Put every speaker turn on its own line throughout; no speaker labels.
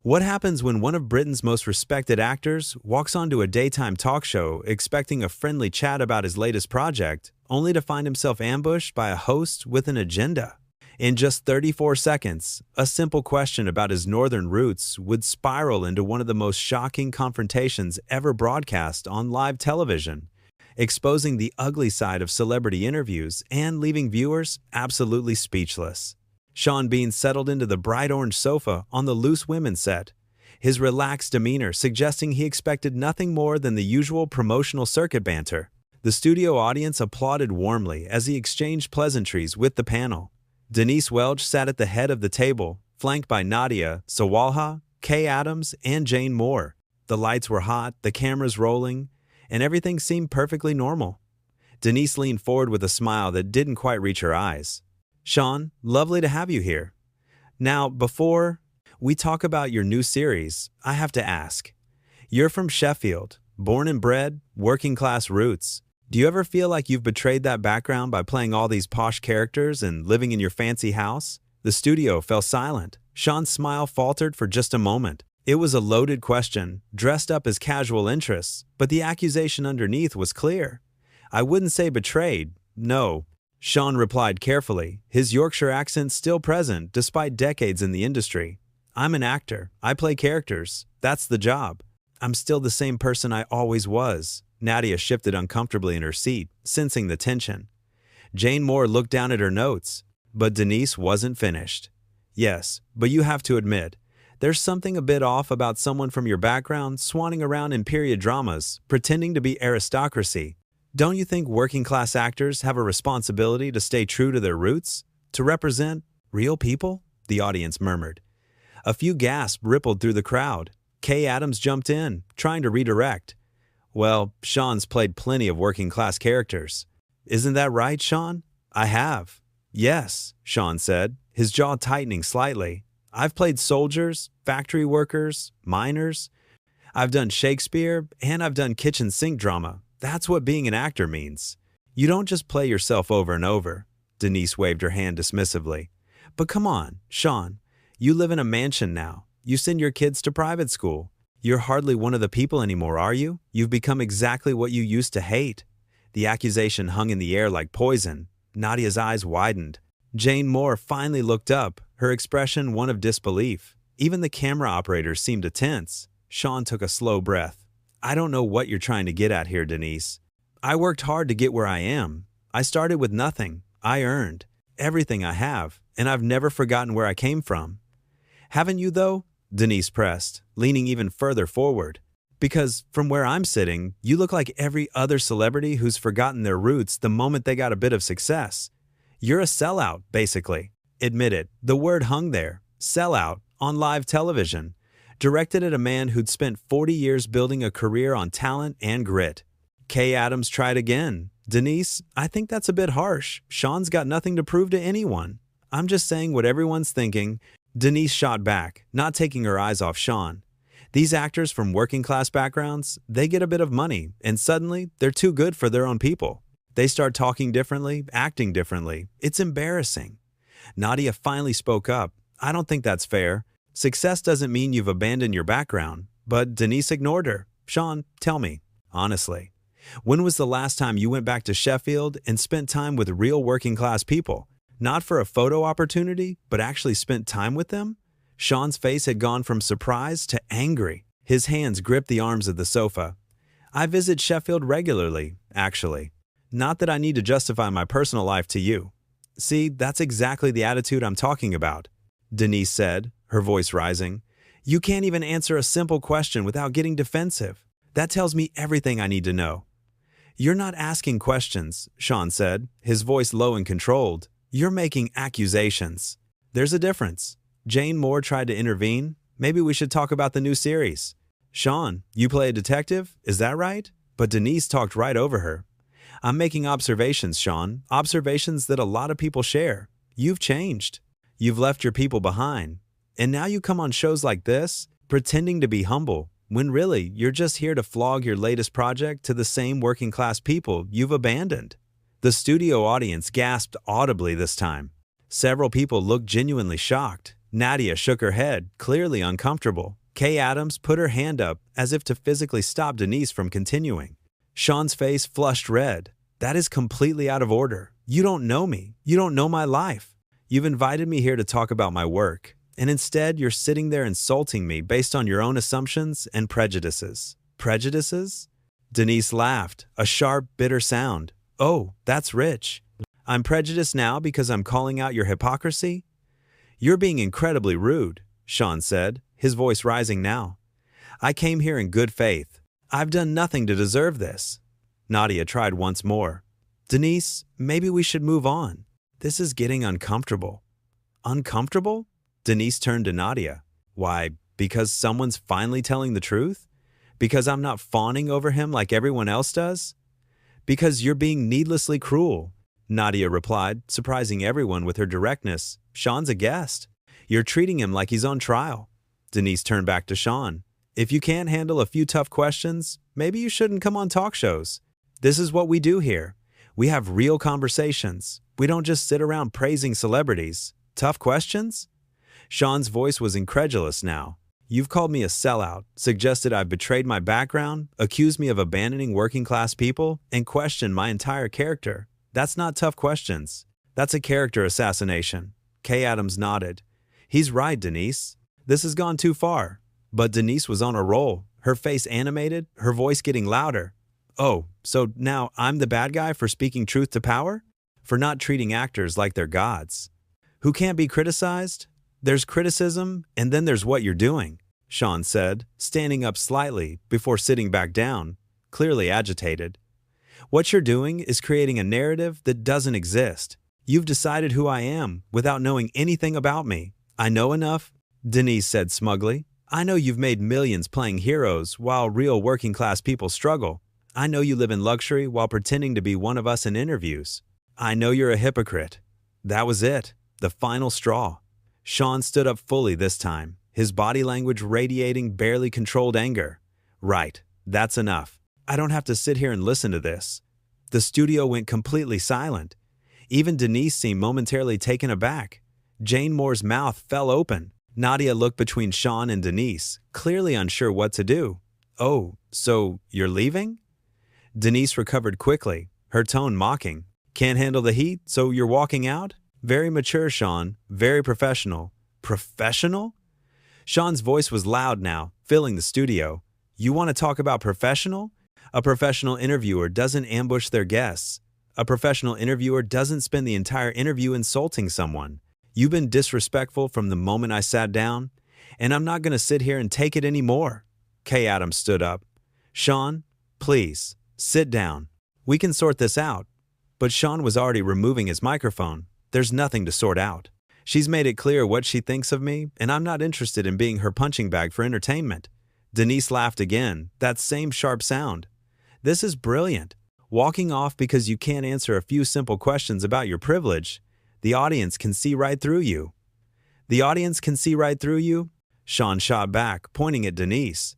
What happens when one of Britain's most respected actors walks onto a daytime talk show expecting a friendly chat about his latest project, only to find himself ambushed by a host with an agenda? In just 34 seconds, a simple question about his northern roots would spiral into one of the most shocking confrontations ever broadcast on live television, exposing the ugly side of celebrity interviews and leaving viewers absolutely speechless. Sean Bean settled into the bright orange sofa on the Loose Women set, his relaxed demeanor suggesting he expected nothing more than the usual promotional circuit banter. The studio audience applauded warmly as he exchanged pleasantries with the panel. Denise Welch sat at the head of the table, flanked by Nadia Sawalha, Kay Adams, and Jane Moore. The lights were hot, the cameras rolling, and everything seemed perfectly normal. Denise leaned forward with a smile that didn't quite reach her eyes. "Sean, lovely to have you here. Now, before we talk about your new series, I have to ask. You're from Sheffield, born and bred, working-class roots. Do you ever feel like you've betrayed that background by playing all these posh characters and living in your fancy house?" The studio fell silent. Sean's smile faltered for just a moment. It was a loaded question, dressed up as casual interests, but the accusation underneath was clear. "I wouldn't say betrayed, no," Sean replied carefully, his Yorkshire accent still present despite decades in the industry. "I'm an actor. I play characters. That's the job. I'm still the same person I always was." Nadia shifted uncomfortably in her seat, sensing the tension. Jane Moore looked down at her notes, but Denise wasn't finished. "Yes, but you have to admit, there's something a bit off about someone from your background swanning around in period dramas, pretending to be aristocracy. Don't you think working-class actors have a responsibility to stay true to their roots? To represent real people?" the audience murmured. A few gasps rippled through the crowd. Kay Adams jumped in, trying to redirect. "Well, Sean's played plenty of working-class characters. Isn't that right, Sean?" "I have." "Yes," Sean said, his jaw tightening slightly. "I've played soldiers, factory workers, miners. I've done Shakespeare, and I've done kitchen sink drama. That's what being an actor means. You don't just play yourself over and over." Denise waved her hand dismissively. "But come on, Sean. You live in a mansion now. You send your kids to private school. You're hardly one of the people anymore, are you? You've become exactly what you used to hate." The accusation hung in the air like poison. Nadia's eyes widened. Jane Moore finally looked up, her expression one of disbelief. Even the camera operators seemed to tense. Sean took a slow breath. "I don't know what you're trying to get at here, Denise. I worked hard to get where I am. I started with nothing. I earned everything I have, and I've never forgotten where I came from." "Haven't you, though?" Denise pressed, leaning even further forward. "Because from where I'm sitting, you look like every other celebrity who's forgotten their roots the moment they got a bit of success. You're a sellout, basically. Admit it, the word hung there. Sellout, on live television. Directed at a man who'd spent 40 years building a career on talent and grit." Kay Adams tried again. "Denise, I think that's a bit harsh. Sean's got nothing to prove to anyone. I'm just saying what everyone's thinking." Denise shot back, not taking her eyes off Sean. "These actors from working-class backgrounds, they get a bit of money, and suddenly they're too good for their own people. They start talking differently, acting differently. It's embarrassing." Nadia finally spoke up. "I don't think that's fair. Success doesn't mean you've abandoned your background." But Denise ignored her. "Sean, tell me, honestly, when was the last time you went back to Sheffield and spent time with real working-class people? Not for a photo opportunity, but actually spent time with them?" Sean's face had gone from surprise to angry. His hands gripped the arms of the sofa. "I visit Sheffield regularly, actually. Not that I need to justify my personal life to you." "See, that's exactly the attitude I'm talking about," Denise said, her voice rising. "You can't even answer a simple question without getting defensive. That tells me everything I need to know." "You're not asking questions," Sean said, his voice low and controlled. "You're making accusations." "There's a difference." Jane Moore tried to intervene. "Maybe we should talk about the new series." "Sean, you play a detective, is that right?" But Denise talked right over her. "I'm making observations, Sean. Observations that a lot of people share. You've changed. You've left your people behind. And now you come on shows like this, pretending to be humble, when really you're just here to flog your latest project to the same working-class people you've abandoned." The studio audience gasped audibly this time. Several people looked genuinely shocked. Nadia shook her head, clearly uncomfortable. Kay Adams put her hand up as if to physically stop Denise from continuing. Sean's face flushed red. That is completely out of order. You don't know me. You don't know my life. You've invited me here to talk about my work, and instead you're sitting there insulting me based on your own assumptions and prejudices. Prejudices? Denise laughed, a sharp, bitter sound. Oh, that's rich. I'm prejudiced now because I'm calling out your hypocrisy? You're being incredibly rude, Sean said, his voice rising now. I came here in good faith. I've done nothing to deserve this. Nadia tried once more. Denise, maybe we should move on. This is getting uncomfortable. Uncomfortable? Denise turned to Nadia. Why, because someone's finally telling the truth? Because I'm not fawning over him like everyone else does? Because you're being needlessly cruel, Nadia replied, surprising everyone with her directness. Sean's a guest. You're treating him like he's on trial. Denise turned back to Sean. If you can't handle a few tough questions, maybe you shouldn't come on talk shows. This is what we do here. We have real conversations. We don't just sit around praising celebrities. Tough questions? Sean's voice was incredulous now. You've called me a sellout, suggested I've betrayed my background, accused me of abandoning working-class people, and questioned my entire character. That's not tough questions. That's a character assassination. Kay Adams nodded. He's right, Denise. This has gone too far. But Denise was on a roll, her face animated, her voice getting louder. Oh, so now I'm the bad guy for speaking truth to power? For not treating actors like they're gods? Who can't be criticized? There's criticism, and then there's what you're doing, Sean said, standing up slightly before sitting back down, clearly agitated. What you're doing is creating a narrative that doesn't exist. You've decided who I am without knowing anything about me. I know enough, Denise said smugly. I know you've made millions playing heroes while real working-class people struggle. I know you live in luxury while pretending to be one of us in interviews. I know you're a hypocrite. That was it, the final straw. Sean stood up fully this time, his body language radiating barely controlled anger. Right, that's enough. I don't have to sit here and listen to this. The studio went completely silent. Even Denise seemed momentarily taken aback. Jane Moore's mouth fell open. Nadia looked between Sean and Denise, clearly unsure what to do. Oh, so you're leaving? Denise recovered quickly, her tone mocking. Can't handle the heat, so you're walking out? Very mature, Sean. Very professional. Professional? Sean's voice was loud now, filling the studio. You want to talk about professional? A professional interviewer doesn't ambush their guests. A professional interviewer doesn't spend the entire interview insulting someone. You've been disrespectful from the moment I sat down, and I'm not going to sit here and take it anymore. Kay Adams stood up. Sean, please, sit down. We can sort this out. But Sean was already removing his microphone. There's nothing to sort out. She's made it clear what she thinks of me, and I'm not interested in being her punching bag for entertainment. Denise laughed again, that same sharp sound. This is brilliant. Walking off because you can't answer a few simple questions about your privilege. The audience can see right through you. The audience can see right through you? Sean shot back, pointing at Denise.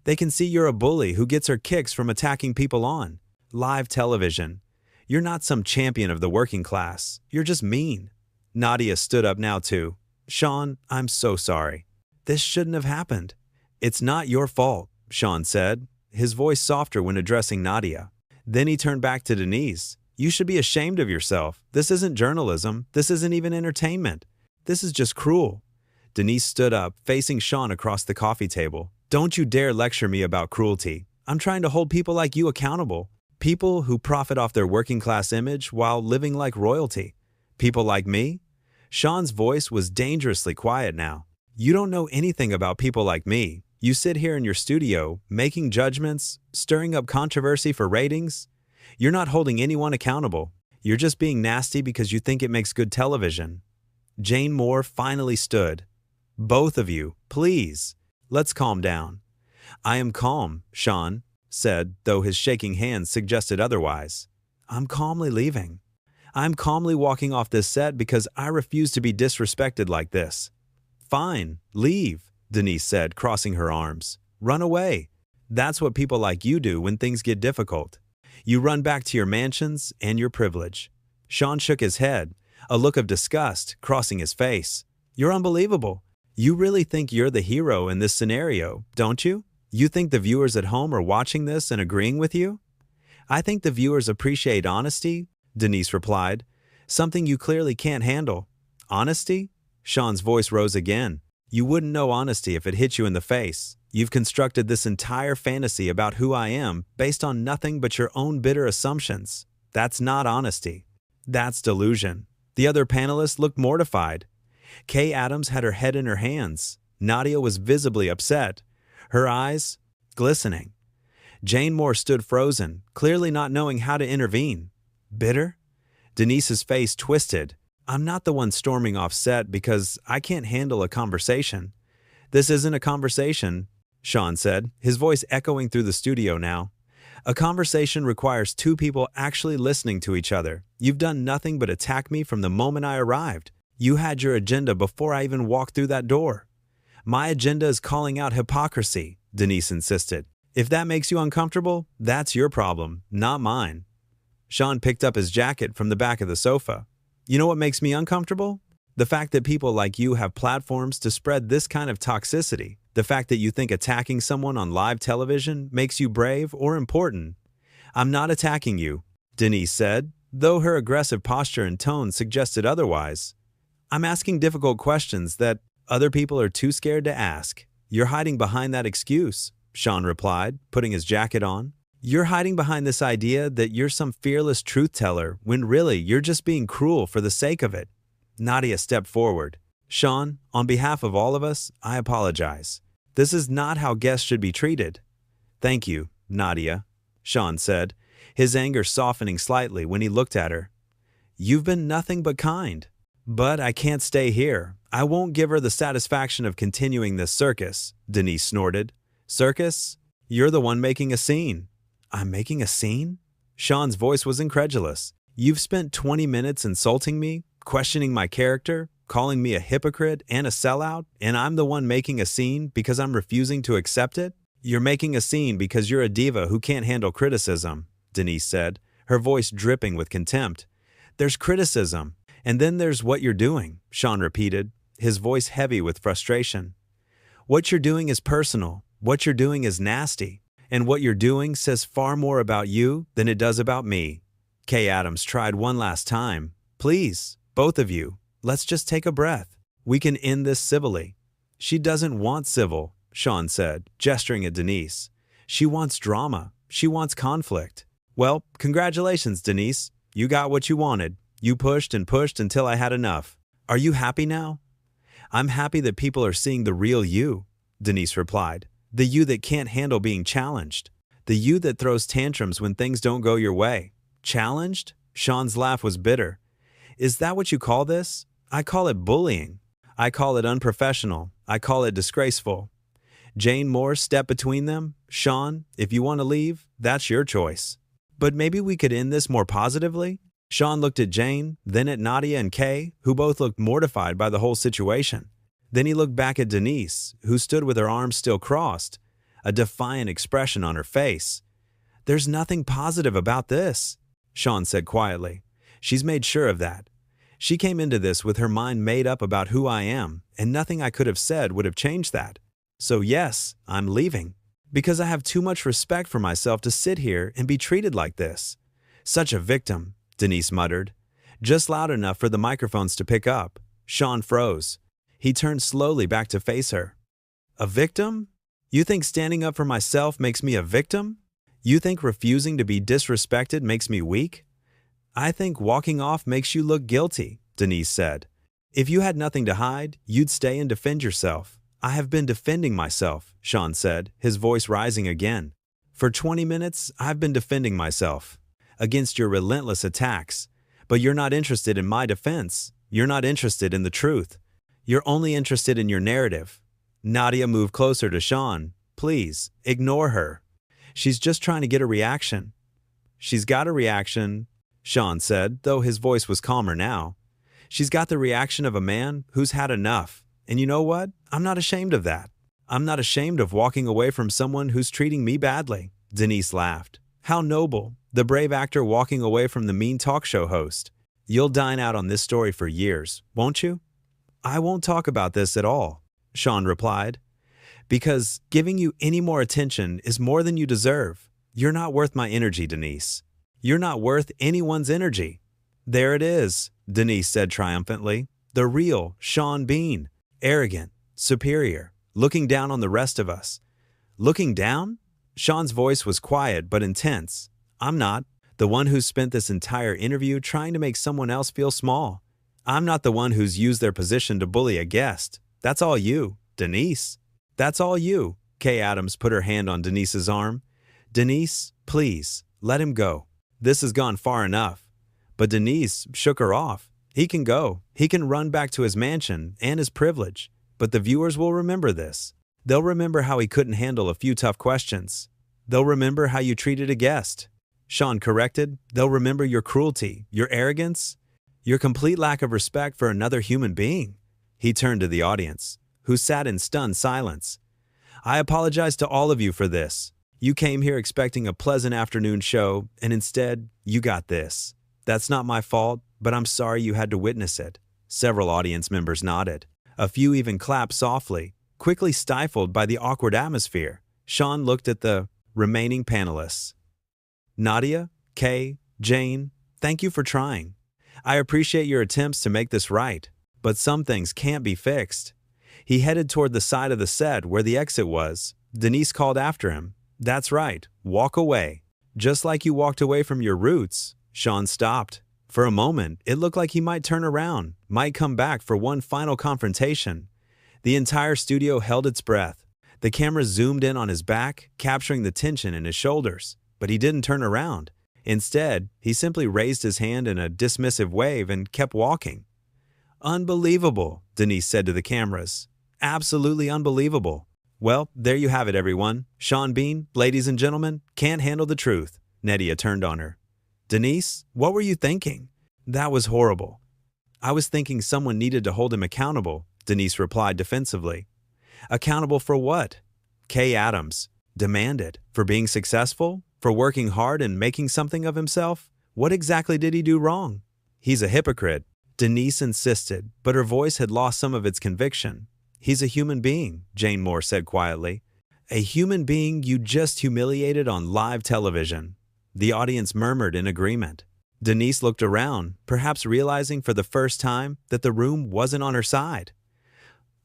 They can see you're a bully who gets her kicks from attacking people on live television. You're not some champion of the working class. You're just mean. Nadia stood up now too. Sean, I'm so sorry. This shouldn't have happened. It's not your fault, Sean said, his voice softer when addressing Nadia. Then he turned back to Denise. You should be ashamed of yourself. This isn't journalism. This isn't even entertainment. This is just cruel. Denise stood up, facing Sean across the coffee table. Don't you dare lecture me about cruelty. I'm trying to hold people like you accountable. People who profit off their working class image while living like royalty. People like me? Sean's voice was dangerously quiet now. You don't know anything about people like me. You sit here in your studio, making judgments, stirring up controversy for ratings. You're not holding anyone accountable. You're just being nasty because you think it makes good television. Jane Moore finally stood. Both of you, please, let's calm down. I am calm, Sean said, though his shaking hands suggested otherwise. I'm calmly leaving. I'm calmly walking off this set because I refuse to be disrespected like this. Fine, leave, Denise said, crossing her arms. Run away. That's what people like you do when things get difficult. You run back to your mansions and your privilege. Sean shook his head, a look of disgust crossing his face. You're unbelievable. You really think you're the hero in this scenario, don't you? You think the viewers at home are watching this and agreeing with you? I think the viewers appreciate honesty, Denise replied. Something you clearly can't handle. Honesty? Sean's voice rose again. You wouldn't know honesty if it hit you in the face. You've constructed this entire fantasy about who I am based on nothing but your own bitter assumptions. That's not honesty. That's delusion. The other panelists looked mortified. Kay Adams had her head in her hands. Nadia was visibly upset, her eyes glistening. Jane Moore stood frozen, clearly not knowing how to intervene. Bitter? Denise's face twisted. I'm not the one storming off set because I can't handle a conversation. This isn't a conversation, Sean said, his voice echoing through the studio now. A conversation requires two people actually listening to each other. You've done nothing but attack me from the moment I arrived. You had your agenda before I even walked through that door. My agenda is calling out hypocrisy, Denise insisted. If that makes you uncomfortable, that's your problem, not mine. Sean picked up his jacket from the back of the sofa. You know what makes me uncomfortable? The fact that people like you have platforms to spread this kind of toxicity. The fact that you think attacking someone on live television makes you brave or important. I'm not attacking you, Denise said, though her aggressive posture and tone suggested otherwise. I'm asking difficult questions that other people are too scared to ask. You're hiding behind that excuse, Sean replied, putting his jacket on. You're hiding behind this idea that you're some fearless truth teller when really you're just being cruel for the sake of it. Nadia stepped forward. Sean, on behalf of all of us, I apologize. This is not how guests should be treated. Thank you, Nadia, Sean said, his anger softening slightly when he looked at her. You've been nothing but kind. But I can't stay here. I won't give her the satisfaction of continuing this circus, Denise snorted. Circus? You're the one making a scene. I'm making a scene? Sean's voice was incredulous. You've spent 20 minutes insulting me, questioning my character, calling me a hypocrite and a sellout, and I'm the one making a scene because I'm refusing to accept it? You're making a scene because you're a diva who can't handle criticism, Denise said, her voice dripping with contempt. There's criticism, and then there's what you're doing, Sean repeated, his voice heavy with frustration. What you're doing is personal, what you're doing is nasty, and what you're doing says far more about you than it does about me. Kay Adams tried one last time. Please, both of you, let's just take a breath. We can end this civilly. She doesn't want civil, Sean said, gesturing at Denise. She wants drama. She wants conflict. Well, congratulations, Denise. You got what you wanted. You pushed and pushed until I had enough. Are you happy now? I'm happy that people are seeing the real you, Denise replied. The you that can't handle being challenged. The you that throws tantrums when things don't go your way. Challenged? Sean's laugh was bitter. Is that what you call this? I call it bullying. I call it unprofessional. I call it disgraceful. Jane Moore stepped between them. Sean, if you want to leave, that's your choice. But maybe we could end this more positively? Sean looked at Jane, then at Nadia and Kay, who both looked mortified by the whole situation. Then he looked back at Denise, who stood with her arms still crossed, a defiant expression on her face. There's nothing positive about this, Sean said quietly. She's made sure of that. She came into this with her mind made up about who I am, and nothing I could have said would have changed that. So yes, I'm leaving, because I have too much respect for myself to sit here and be treated like this. Such a victim, Denise muttered, just loud enough for the microphones to pick up. Sean froze. He turned slowly back to face her. A victim? You think standing up for myself makes me a victim? You think refusing to be disrespected makes me weak? I think walking off makes you look guilty, Denise said. If you had nothing to hide, you'd stay and defend yourself. I have been defending myself, Sean said, his voice rising again. For 20 minutes, I've been defending myself against your relentless attacks. But you're not interested in my defense. You're not interested in the truth. You're only interested in your narrative. Nadia moved closer to Sean. Please, ignore her. She's just trying to get a reaction. She's got a reaction, Sean said, though his voice was calmer now. She's got the reaction of a man who's had enough. And you know what? I'm not ashamed of that. I'm not ashamed of walking away from someone who's treating me badly. Denise laughed. How noble, the brave actor walking away from the mean talk show host. You'll dine out on this story for years, won't you? I won't talk about this at all, Sean replied, because giving you any more attention is more than you deserve. You're not worth my energy, Denise. You're not worth anyone's energy. There it is, Denise said triumphantly. The real Sean Bean. Arrogant, superior, looking down on the rest of us. Looking down? Sean's voice was quiet but intense. I'm not. The one who spent this entire interview trying to make someone else feel small. I'm not the one who's used their position to bully a guest. That's all you, Denise. That's all you. Kay Adams put her hand on Denise's arm. Denise, please, let him go. This has gone far enough. But Denise shook her off. He can go. He can run back to his mansion and his privilege. But the viewers will remember this. They'll remember how he couldn't handle a few tough questions. They'll remember how you treated a guest. Sean corrected. They'll remember your cruelty, your arrogance, your complete lack of respect for another human being. He turned to the audience, who sat in stunned silence. I apologize to all of you for this. You came here expecting a pleasant afternoon show, and instead, you got this. That's not my fault, but I'm sorry you had to witness it. Several audience members nodded. A few even clapped softly, quickly stifled by the awkward atmosphere. Sean looked at the remaining panelists. Nadia, Kay, Jane, thank you for trying. I appreciate your attempts to make this right, but some things can't be fixed. He headed toward the side of the set where the exit was. Denise called after him. That's right, walk away. Just like you walked away from your roots. Sean stopped. For a moment, it looked like he might turn around, might come back for one final confrontation. The entire studio held its breath. The camera zoomed in on his back, capturing the tension in his shoulders. But he didn't turn around. Instead, he simply raised his hand in a dismissive wave and kept walking. Unbelievable, Denise said to the cameras. Absolutely unbelievable. Well, there you have it, everyone. Sean Bean, ladies and gentlemen, can't handle the truth. Nadia turned on her. Denise, what were you thinking? That was horrible. I was thinking someone needed to hold him accountable, Denise replied defensively. Accountable for what? Kay Adams demanded. For being successful? For working hard and making something of himself? What exactly did he do wrong? He's a hypocrite, Denise insisted, but her voice had lost some of its conviction. He's a human being, Jane Moore said quietly. A human being you just humiliated on live television. The audience murmured in agreement. Denise looked around, perhaps realizing for the first time that the room wasn't on her side.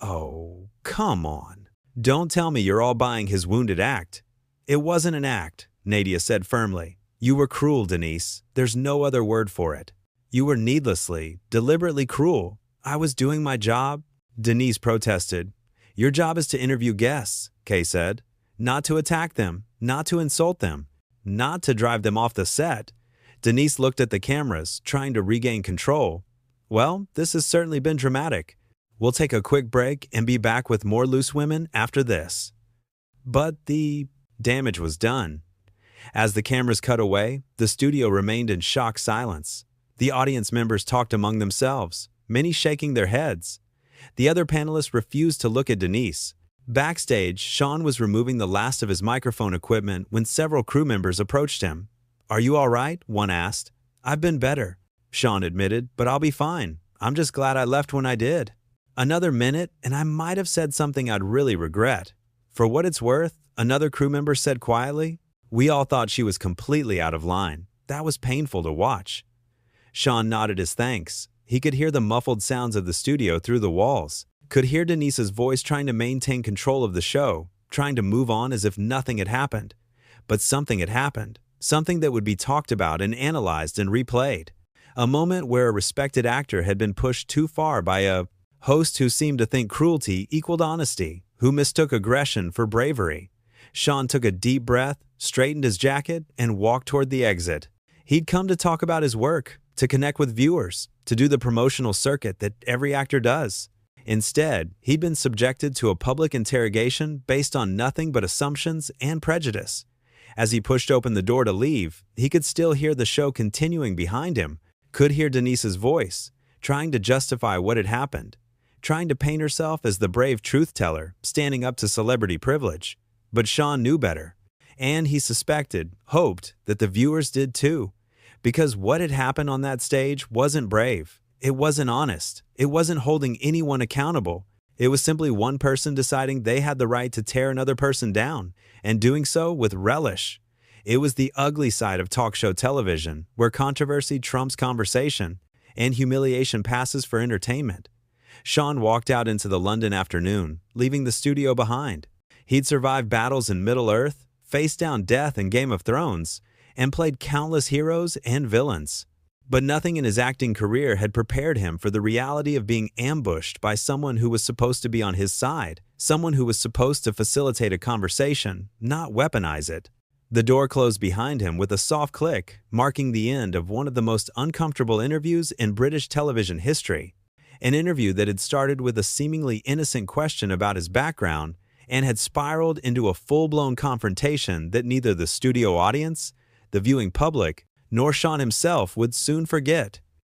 Oh, come on. Don't tell me you're all buying his wounded act. It wasn't an act, Nadia said firmly. You were cruel, Denise. There's no other word for it. You were needlessly, deliberately cruel. I was doing my job. Denise protested. Your job is to interview guests, Kay said. Not to attack them, not to insult them, not to drive them off the set. Denise looked at the cameras, trying to regain control. Well, this has certainly been dramatic. We'll take a quick break and be back with more Loose Women after this. But the damage was done. As the cameras cut away, the studio remained in shocked silence. The audience members talked among themselves, many shaking their heads. The other panelists refused to look at Denise. Backstage, Sean was removing the last of his microphone equipment when several crew members approached him. Are you all right? One asked. I've been better, Sean admitted, but I'll be fine. I'm just glad I left when I did. Another minute, and I might have said something I'd really regret. For what it's worth, another crew member said quietly, we all thought she was completely out of line. That was painful to watch. Sean nodded his thanks. He could hear the muffled sounds of the studio through the walls, could hear Denise's voice trying to maintain control of the show, trying to move on as if nothing had happened. But something had happened, something that would be talked about and analyzed and replayed. A moment where a respected actor had been pushed too far by a host who seemed to think cruelty equaled honesty, who mistook aggression for bravery. Sean took a deep breath, straightened his jacket, and walked toward the exit. He'd come to talk about his work, to connect with viewers, to do the promotional circuit that every actor does. Instead, he'd been subjected to a public interrogation based on nothing but assumptions and prejudice. As he pushed open the door to leave, he could still hear the show continuing behind him, could hear Denise's voice, trying to justify what had happened, trying to paint herself as the brave truth-teller standing up to celebrity privilege. But Sean knew better, and he suspected, hoped, that the viewers did too. Because what had happened on that stage wasn't brave. It wasn't honest. It wasn't holding anyone accountable. It was simply one person deciding they had the right to tear another person down, and doing so with relish. It was the ugly side of talk show television, where controversy trumps conversation, and humiliation passes for entertainment. Sean walked out into the London afternoon, leaving the studio behind. He'd survived battles in Middle-earth, faced down death in Game of Thrones, and played countless heroes and villains. But nothing in his acting career had prepared him for the reality of being ambushed by someone who was supposed to be on his side, someone who was supposed to facilitate a conversation, not weaponize it. The door closed behind him with a soft click, marking the end of one of the most uncomfortable interviews in British television history. An interview that had started with a seemingly innocent question about his background and had spiraled into a full-blown confrontation that neither the studio audience, the viewing public, nor Sean himself would soon forget.